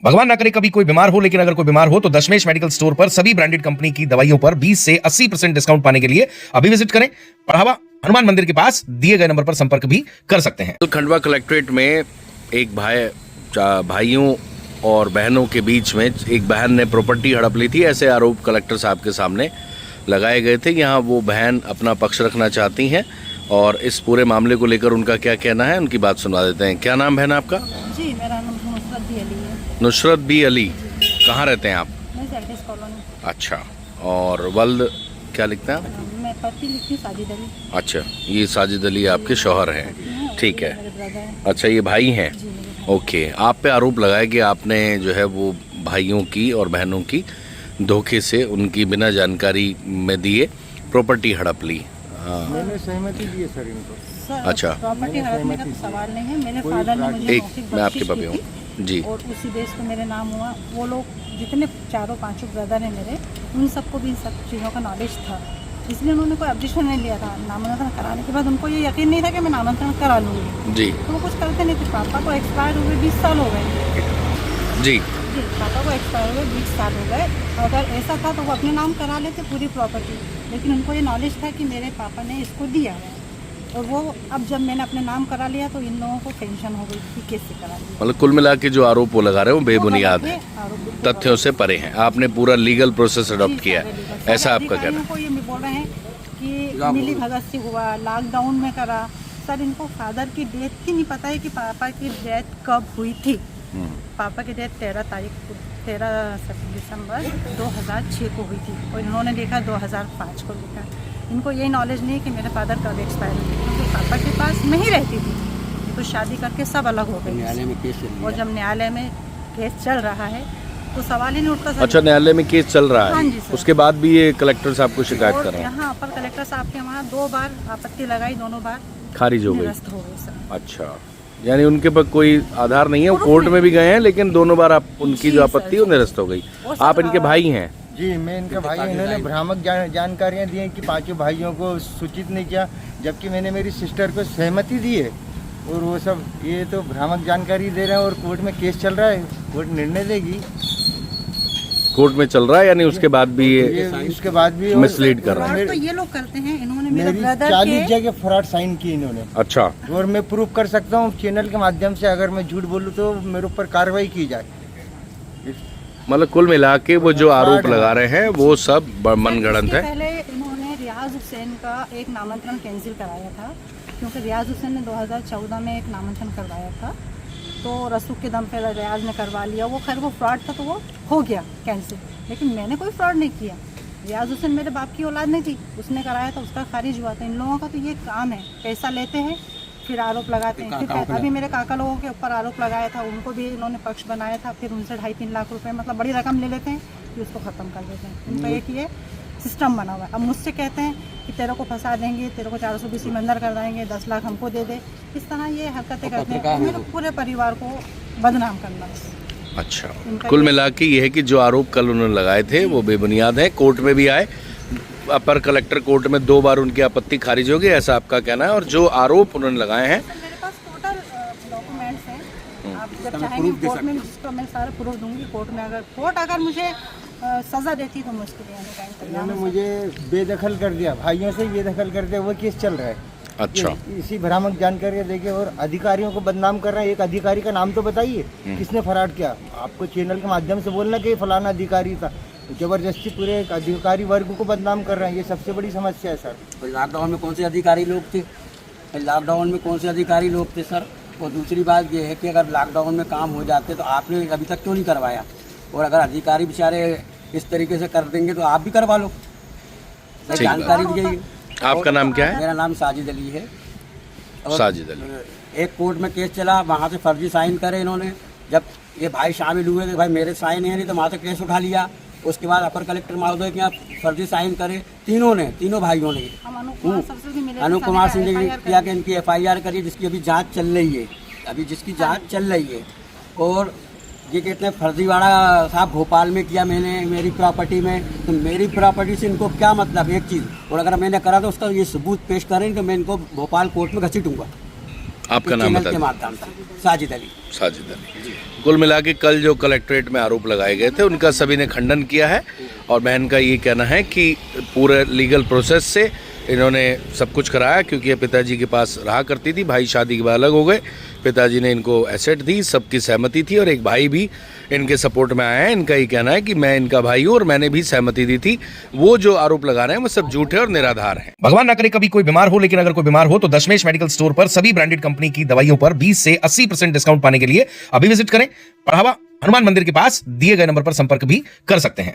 भगवान ना करे कभी कोई बीमार हो, लेकिन अगर कोई बीमार हो तो दशमेश मेडिकल स्टोर पर सभी ब्रांडेड कंपनी की दवाइयों पर 20 से 80% डिस्काउंट पाने के लिए अभी विजिट करें। पढ़ावा हनुमान मंदिर के पास दिए गए नंबर पर संपर्क भी कर सकते हैं। खंडवा कलेक्ट्रेट में एक भाइयों और बहनों के बीच में एक बहन ने प्रॉपर्टी हड़प ली थी, ऐसे आरोप कलेक्टर साहब के सामने लगाए गए थे। यहाँ वो बहन अपना पक्ष रखना चाहती हैं और इस पूरे मामले को लेकर उनका क्या कहना है, उनकी बात सुनवा देते हैं। क्या नाम बहन आपका? जी, मेरा नाम नुसरत बी अली है। नुसरत बी अली, कहाँ रहते हैं आप? मैं जैडिस कॉलोनी। अच्छा, और वल्द क्या लिखते हैं आप? मैं पति लिखती हूँ साजिद अली। अच्छा, ये साजिद अली आपके शौहर हैं, ठीक है। मेरे ब्रदर हैं। अच्छा, ये भाई हैं। जी, मेरे ओके, आप पे आरोप लगाया कि आपने जो है वो भाइयों की और बहनों की धोखे से उनकी बिना जानकारी में दिए प्रॉपर्टी हड़प ली। मैंने सहमति दी है सर इनको। सर, अच्छा। प्रॉपर्टी हड़पने का तो सवाल नहीं है। मेरे फादर ने मुझे एक मौखिक मैं आपके बख्शिश पापे की हूँ थी जी। और उसी बेस पे मेरे नाम हुआ। वो लोग जितने चारों पांचों ब्रदर हैं मेरे, उन सबको भी इन सब चीज़ों का नॉलेज था, इसलिए उन्होंने कोई ऑब्जेक्शन नहीं लिया था। नामांकन कराने के बाद उनको ये यकीन नहीं था कि मैं नामांकन करा लूँगी जी तो वो कुछ करते नहीं थे। पापा को एक्सपायर हुए 20 साल हो गए। जी जी, पापा को एक्सपायर हुए 20 साल हो गए। अगर ऐसा था तो वो अपने नाम करा लेते पूरी प्रॉपर्टी, लेकिन उनको ये नॉलेज था कि मेरे पापा ने इसको दिया है। और वो अब जब मैंने अपने नाम करा लिया तो इन लोगों को टेंशन हो गई कि कैसे करा लिया। मतलब कुल मिला के जो आरोप वो लगा रहे हो बेबुनियाद है, आरोप तथ्यों से परे हैं। आपने पूरा लीगल प्रोसेस अडॉप्ट किया है, ऐसा आपका कहना है? को ये बोल रहे हैं कि मिली भगत से हुआ, लॉकडाउन में करा। सर, इनको फादर की डेथ की नहीं पता है कि पापा की डेथ कब हुई थी। पापा की डेथ 13 दिसंबर 2006 को हुई थी और इन्होंने लिखा 2005 को लिखा। इनको ये नॉलेज नहीं है कि मेरे फादर कब एक्सपायर हुए, क्योंकि पापा के पास नहीं रहती थी। ये तो शादी करके सब अलग हो गए और जब न्यायालय में केस चल रहा है तो सवाल ही नहीं उठता। अच्छा, न्यायालय में केस चल रहा हाँ है, जी सर। उसके बाद भी ये कलेक्टर साहब को शिकायत कर रहे हैं, यहाँ अपर कलेक्टर साहब के वहाँ 2 बार आपत्ति लगाई, दोनों बार खारिज हो गई। निरस्त हो गई सर। अच्छा, यानी उनके पास कोई आधार नहीं है, वो कोर्ट में भी गए हैं, लेकिन दोनों बार आप उनकी जी जो सर, आपत्ति है वो निरस्त हो गई। वो सर, आप इनके भाई हैं? जी, मैं इनका भाई हूं। इन्होंने भ्रामक जानकारियां दी हैं कि 5 भाइयों को सूचित नहीं किया, जबकि मैंने मेरी सिस्टर को सहमति दी है। और वो सब ये तो भ्रामक जानकारी दे रहे हैं और कोर्ट में केस चल रहा है, कोर्ट निर्णय देगी। कोर्ट में चल रहा है, यानी उसके बाद भी ये उसके बाद भी मिसलीड कर रहा है। फ्रॉड तो ये लोग करते हैं। इन्होंने मेरे मेरी ब्रदर 40 के जगह फ्रॉड साइन की इन्होंने, अच्छा, और मैं प्रूफ कर सकता हूँ चैनल के माध्यम से। अगर मैं झूठ बोलूँ तो मेरे ऊपर कार्रवाई की जाए। मतलब कुल मिला के वो जो आरोप लगा रहे हैं वो सब मनगढ़ंत इसके है। पहले इन्होंने रियाज हुसैन का एक नामांकन कैंसिल कराया था, क्योंकि रियाज हुसैन ने 2014 में एक नामांकन करवाया था, तो रसूख के दम पे रियाज ने करवा लिया। वो खैर वो फ्रॉड था तो वो हो गया कैंसिल, लेकिन मैंने कोई फ्रॉड नहीं किया। रियाज हुसैन मेरे बाप की औलाद नहीं थी, उसने कराया था, उसका खारिज हुआ था। इन लोगों का तो ये काम है, पैसा लेते हैं फिर आरोप लगाते हैं। फिर अभी मेरे काका लोगों के ऊपर आरोप लगाया था, उनको भी इन्होंने पक्ष बनाया था, फिर उनसे 2.5-3 लाख रुपए मतलब बड़ी रकम ले लेते हैं, फिर उसको ख़त्म कर देते हैं। उनका एक ये सिस्टम बना हुआ है। अब मुझसे कहते हैं कि तेरे को फंसा देंगे, तेरे को 420 में अंदर कर देंगे, 10 लाख हमको दे दे। इस तरह ये हरकतें करते हैं, मेरे पूरे परिवार को बदनाम करना। अच्छा, कुल मिला के ये है कि जो आरोप कल उन्होंने लगाए थे वो बेबुनियाद है। कोर्ट में भी आए, अपर कलेक्टर कोर्ट में 2 बार उनकी आपत्ति खारिज हो गई, ऐसा आपका कहना है। और जो आरोप उन्होंने लगाए हैं, मेरे पास टोटल डॉक्यूमेंट्स हैं। आप जब चाहेंगे कोर्ट में जिसको मैं सारे प्रूफ दूंगी। कोर्ट अगर मुझे सजा देती तो मुझके लिए इन्होंने मुझे बेदखल कर दिया, भाइयों से बेदखल कर दिया। वो केस चल रहा है। अच्छा, इसी भ्रामक जानकारी देके और अधिकारियों को बदनाम कर रहे हैं। एक अधिकारी का नाम तो बताइए किसने फराड किया। आपको चैनल के माध्यम से बोलना कि फलाना अधिकारी था, जबरदस्ती पूरे एक अधिकारी वर्ग को बदनाम कर रहे हैं। ये सबसे बड़ी समस्या है सर। लॉकडाउन में कौन से अधिकारी लोग थे? लॉकडाउन में कौन से अधिकारी लोग थे सर? और दूसरी बात ये है कि अगर लॉकडाउन में काम हो जाते तो आपने अभी तक क्यों नहीं करवाया? और अगर अधिकारी बेचारे इस तरीके से कर देंगे तो आप भी करवा लो। जानकारी दी गई। आपका नाम क्या है? मेरा नाम साजिद अली है। साजिद अली। एक कोर्ट में केस चला, वहाँ से फर्जी साइन करे इन्होंने। जब ये भाई शामिल हुए तो भाई मेरे साइन है नहीं, तो वहाँ से केस उठा लिया। उसके बाद अपर कलेक्टर महोदय के यहाँ फर्जी साइन करे तीनों भाइयों ने। अनूप कुमार सिंह ने किया कि इनकी FIR करी, जिसकी अभी जांच चल रही है। जिसकी जांच चल रही है। और ये कहते हैं फर्जीवाड़ा साहब भोपाल में किया मैंने मेरी प्रॉपर्टी में, तो मेरी प्रॉपर्टी से इनको क्या मतलब? एक चीज़, और अगर मैंने करा तो उसका ये सबूत पेश करें तो मैं इनको भोपाल कोर्ट में घसीटूंगा। आपका नाम चैनल बता के दें। माध्यम से साजिद अली। साजिद अली। कुल मिला के कल जो कलेक्ट्रेट में आरोप लगाए गए थे उनका सभी ने खंडन किया है और बहन का ये कहना है कि पूरे लीगल प्रोसेस से इन्होंने सब कुछ कराया, क्योंकि ये पिताजी के पास रहा करती थी, भाई शादी के बाद अलग हो गए, पिताजी ने इनको एसेट दी, सबकी सहमति थी और एक भाई भी इनके सपोर्ट में आया है। इनका ये कहना है कि मैं इनका भाई हूँ और मैंने भी सहमति दी थी। वो जो आरोप लगा रहे हैं वो सब झूठे और निराधार हैं। भगवान ना करे कभी कोई बीमार हो, लेकिन अगर कोई बीमार हो तो दशमेश मेडिकल स्टोर पर सभी ब्रांडेड कंपनी की दवाइयों पर 20 से 80% डिस्काउंट पाने के लिए अभी विजिट करें। बढ़ावा हनुमान मंदिर के पास दिए गए नंबर पर संपर्क भी कर सकते हैं।